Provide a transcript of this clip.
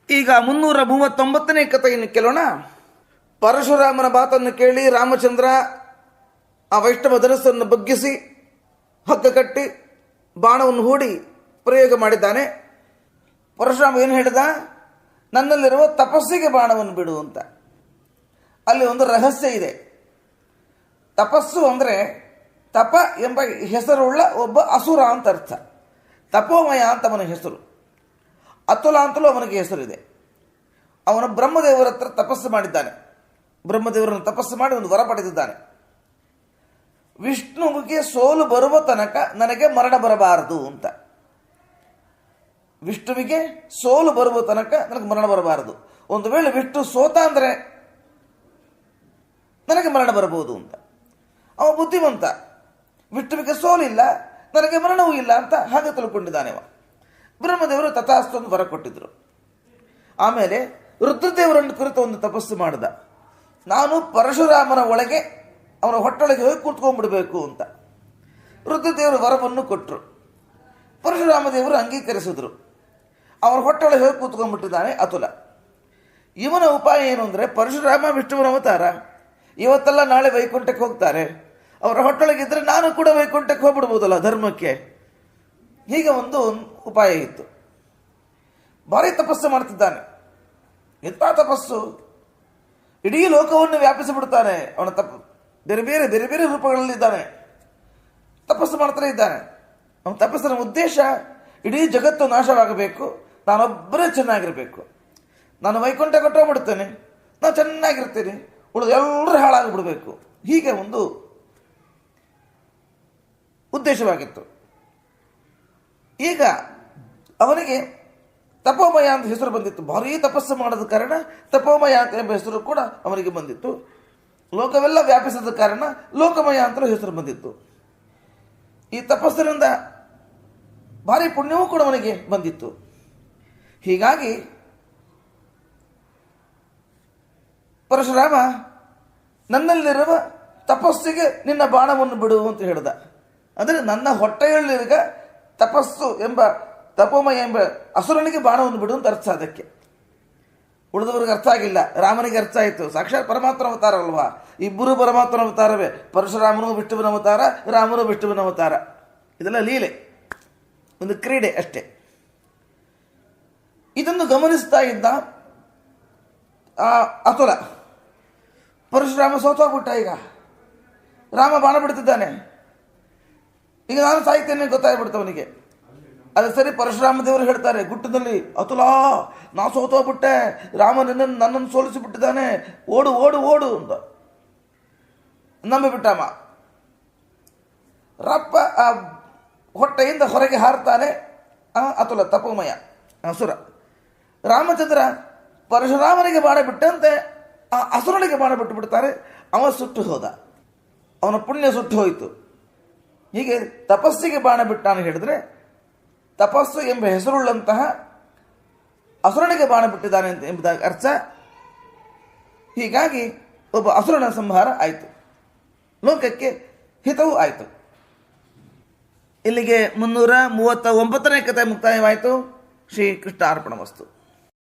ಈಗ 339ನೇ ಕಥೆಯನ್ನು ಕೇಳೋಣ. ಪರಶುರಾಮನ ಮಾತನ್ನು ಕೇಳಿ ರಾಮಚಂದ್ರ ಆ ವೈಷ್ಣವ ಧನಸ್ಸನ್ನು ಬಗ್ಗಿಸಿ ಹಗ್ಗ ಕಟ್ಟಿ ಬಾಣವನ್ನು ಹೂಡಿ ಪ್ರಯೋಗ ಮಾಡಿದ್ದಾನೆ. ಪರಶುರಾಮ ಏನು ಹೇಳಿದ? ನನ್ನಲ್ಲಿರುವ ತಪಸ್ಸಿಗೆ ಬಾಣವನ್ನು ಬಿಡು ಅಂತ. ಅಲ್ಲಿ ಒಂದು ರಹಸ್ಯ ಇದೆ. ತಪಸ್ಸು ಅಂದರೆ ತಪ ಎಂಬ ಹೆಸರುಳ್ಳ ಒಬ್ಬ ಅಸುರ ಅಂತ ಅರ್ಥ. ತಪೋಮಯ ಅಂತ ಅವನ ಹೆಸರು. ಅತುಲ ಅಂತಲೂ ಅವನಿಗೆ ಹೆಸರಿದೆ. ಅವನು ಬ್ರಹ್ಮದೇವರ ಹತ್ರ ತಪಸ್ಸು ಮಾಡಿದ್ದಾನೆ. ಬ್ರಹ್ಮದೇವರನ್ನು ತಪಸ್ಸು ಮಾಡಿ ಒಂದು ವರ ಪಡೆದಿದ್ದಾನೆ. ವಿಷ್ಣುವಿಗೆ ಸೋಲು ಬರುವ ತನಕ ನನಗೆ ಮರಣ ಬರಬಾರದು ಅಂತ. ವಿಷ್ಣುವಿಗೆ ಸೋಲು ಬರುವ ತನಕ ನನಗೆ ಮರಣ ಬರಬಾರದು. ಒಂದು ವೇಳೆ ವಿಷ್ಣು ಸೋತ ಅಂದರೆ ನನಗೆ ಮರಣ ಬರಬಹುದು ಅಂತ. ಅವ ಬುದ್ಧಿವಂತ. ವಿಷ್ಣುವಿಗೆ ಸೋಲಿಲ್ಲ, ನನಗೆ ಮರಣವೂ ಇಲ್ಲ ಅಂತ ಹಾಗೆ ತಿಳ್ಕೊಂಡಿದ್ದಾನೆ ಅವ. ಬ್ರಹ್ಮದೇವರು ತಥಾಸ್ತು ಒಂದು ವರ ಕೊಟ್ಟಿದ್ರು. ಆಮೇಲೆ ರುದ್ರದೇವರನ್ನು ಕುರಿತು ಒಂದು ತಪಸ್ಸು ಮಾಡಿದ. ನಾನು ಪರಶುರಾಮನ ಒಳಗೆ ಅವನ ಹೊಟ್ಟೊಳಗೆ ಹೋಗಿ ಕೂತ್ಕೊಂಡ್ಬಿಡ್ಬೇಕು ಅಂತ ರುದ್ರದೇವರು ವರವನ್ನು ಕೊಟ್ಟರು. ಪರಶುರಾಮ ದೇವರು ಅಂಗೀಕರಿಸಿದ್ರು. ಅವನ ಹೊಟ್ಟೊಳಗೆ ಹೋಗಿ ಕೂತ್ಕೊಂಡ್ಬಿಟ್ಟಿದ್ದಾನೆ ಅತುಲ. ಇವನ ಉಪಾಯ ಏನು ಅಂದರೆ, ಪರಶುರಾಮ ವಿಷ್ಣುವಿನ ಅವತಾರ, ಇವತ್ತೆಲ್ಲ ನಾಳೆ ವೈಕುಂಠಕ್ಕೆ ಹೋಗ್ತಾರೆ, ಅವರ ಹೊಟ್ಟೊಳಗಿದ್ರೆ ನಾನು ಕೂಡ ವೈಕುಂಠಕ್ಕೆ ಹೋಗ್ಬಿಡ್ಬೋದಲ್ಲ ಧರ್ಮಕ್ಕೆ. ಹೀಗೆ ಒಂದು ಉಪಾಯ ಇತ್ತು. ಭಾರಿ ತಪಸ್ಸು ಮಾಡ್ತಿದ್ದಾನೆ. ಎಂಥ ತಪಸ್ಸು! ಇಡೀ ಲೋಕವನ್ನು ವ್ಯಾಪಿಸಿಬಿಡ್ತಾನೆ. ಅವನ ಬೇರೆ ಬೇರೆ ಬೇರೆ ಬೇರೆ ರೂಪಗಳಲ್ಲಿದ್ದಾನೆ, ತಪಸ್ಸು ಮಾಡ್ತಾನೆ ಇದ್ದಾನೆ. ಅವನ ತಪಸ್ಸಿನ ಉದ್ದೇಶ ಇಡೀ ಜಗತ್ತು ನಾಶವಾಗಬೇಕು, ನಾನೊಬ್ಬರೇ ಚೆನ್ನಾಗಿರಬೇಕು, ನಾನು ವೈಕುಂಠ ಕೊಟ್ಟೋಗ್ಬಿಡ್ತೇನೆ, ನಾನು ಚೆನ್ನಾಗಿರ್ತೀನಿ, ಉಳಿದು ಎಲ್ಲರೂ ಹಾಳಾಗಿಬಿಡಬೇಕು. ಹೀಗೆ ಒಂದು ಉದ್ದೇಶವಾಗಿತ್ತು. ಈಗ ಅವನಿಗೆ ತಪೋಮಯ ಅಂತ ಹೆಸರು ಬಂದಿತ್ತು. ಭಾರೀ ತಪಸ್ಸು ಮಾಡೋದ ಕಾರಣ ತಪೋಮಯ ಅಂತ ಎಂಬ ಹೆಸರು ಕೂಡ ಅವನಿಗೆ ಬಂದಿತ್ತು. ಲೋಕವೆಲ್ಲ ವ್ಯಾಪಿಸಿದ ಕಾರಣ ಲೋಕಮಯ ಅಂತಲೂ ಹೆಸರು ಬಂದಿತ್ತು. ಈ ತಪಸ್ಸಿನಿಂದ ಭಾರಿ ಪುಣ್ಯವೂ ಕೂಡ ಅವನಿಗೆ ಬಂದಿತ್ತು. ಹೀಗಾಗಿ ಪರಶುರಾಮ ನನ್ನಲ್ಲಿರುವ ತಪಸ್ಸಿಗೆ ನಿನ್ನ ಬಾಣವನ್ನು ಬಿಡು ಅಂತ ಹೇಳಿದ. ಅಂದರೆ ನನ್ನ ಹೊಟ್ಟೆಯಲ್ಲಿರುವ ತಪಸ್ಸು ಎಂಬ ತಪೋಮಯ ಎಂಬ ಅಸುರನಿಗೆ ಬಾಣವನ್ನು ಬಿಡು ಅಂತ ಅರ್ಥ. ಅದಕ್ಕೆ ಉಳಿದವರಿಗೆ ಅರ್ಥ ಆಗಿಲ್ಲ, ರಾಮನಿಗೆ ಅರ್ಥ ಆಯಿತು. ಸಾಕ್ಷಾತ್ ಪರಮಾತ್ಮನ ಅವತಾರ ಅಲ್ವಾ, ಇಬ್ಬರು ಪರಮಾತ್ಮನ ಅವತಾರವೇ. ಪರಶುರಾಮನು ವಿಷ್ಣುವಿನ ಅವತಾರ, ರಾಮನು ವಿಷ್ಣುವಿನ ಅವತಾರ. ಇದೆಲ್ಲ ಲೀಲೆ, ಒಂದು ಕ್ರೀಡೆ ಅಷ್ಟೇ. ಇದನ್ನು ಗಮನಿಸ್ತಾ ಇದ್ದ ಅತುಲ. ಪರಶುರಾಮ ಸೋತೋಗ್ಬಿಟ್ಟ. ಈಗ ರಾಮ ಬಾಣ ಬಿಡ್ತಿದ್ದಾನೆ. ಈಗ ನಾನು ಸಾಯ್ತೇನೆ ಗೊತ್ತಾಗ್ಬಿಡ್ತವನಿಗೆ. ಅದು ಸರಿ, ಪರಶುರಾಮ ದೇವರು ಹೇಳ್ತಾರೆ ಗುಟ್ಟದಲ್ಲಿ, ಅತುಲ ನಾ ಸೋತೋಗ್ಬಿಟ್ಟೆ, ರಾಮ ನನ್ನನ್ನು ಸೋಲಿಸಿಬಿಟ್ಟಿದ್ದಾನೆ, ಓಡು ಓಡು ಓಡು ಅಂತ ನಂಬಿಬಿಟ್ಟಮ್ಮ. ರಪ್ಪ ಆ ಹೊಟ್ಟೆಯಿಂದ ಹೊರಗೆ ಹಾರ್ತಾನೆ ಅತುಲ, ತಪೋಮಯ ಅಸುರ. ರಾಮಚಂದ್ರ ಪರಶುರಾಮನಿಗೆ ಬಾಣ ಬಿಟ್ಟಂತೆ ಆ ಅಸುರನಿಗೆ ಬಾಣ ಬಿಟ್ಟು ಬಿಡ್ತಾರೆ. ಅವ ಸುಟ್ಟು ಹೋದ, ಅವನ ಪುಣ್ಯ ಸುಟ್ಟು ಹೋಯಿತು. ಹೀಗೆ ತಪಸ್ಸಿಗೆ ಬಾಣ ಬಿಟ್ಟಾನು ಹೇಳಿದ್ರೆ, ತಪಸ್ಸು ಎಂಬ ಹೆಸರುಳ್ಳಂತಹ ಅಸುರನಿಗೆ ಬಾಣ ಬಿಟ್ಟಿದ್ದಾನೆ ಅಂತ ಎಂಬುದಾಗಿ ಅರ್ಥ. ಹೀಗಾಗಿ ಒಬ್ಬ ಅಸುರನ ಸಂಹಾರ ಆಯಿತು, ಲೋಕಕ್ಕೆ ಹಿತವೂ ಆಯಿತು. ಇಲ್ಲಿಗೆ 339ನೇ ಕಥೆ ಮುಕ್ತಾಯವಾಯಿತು. ಶ್ರೀ ಕೃಷ್ಣ ಅರ್ಪಣಮಸ್ತು.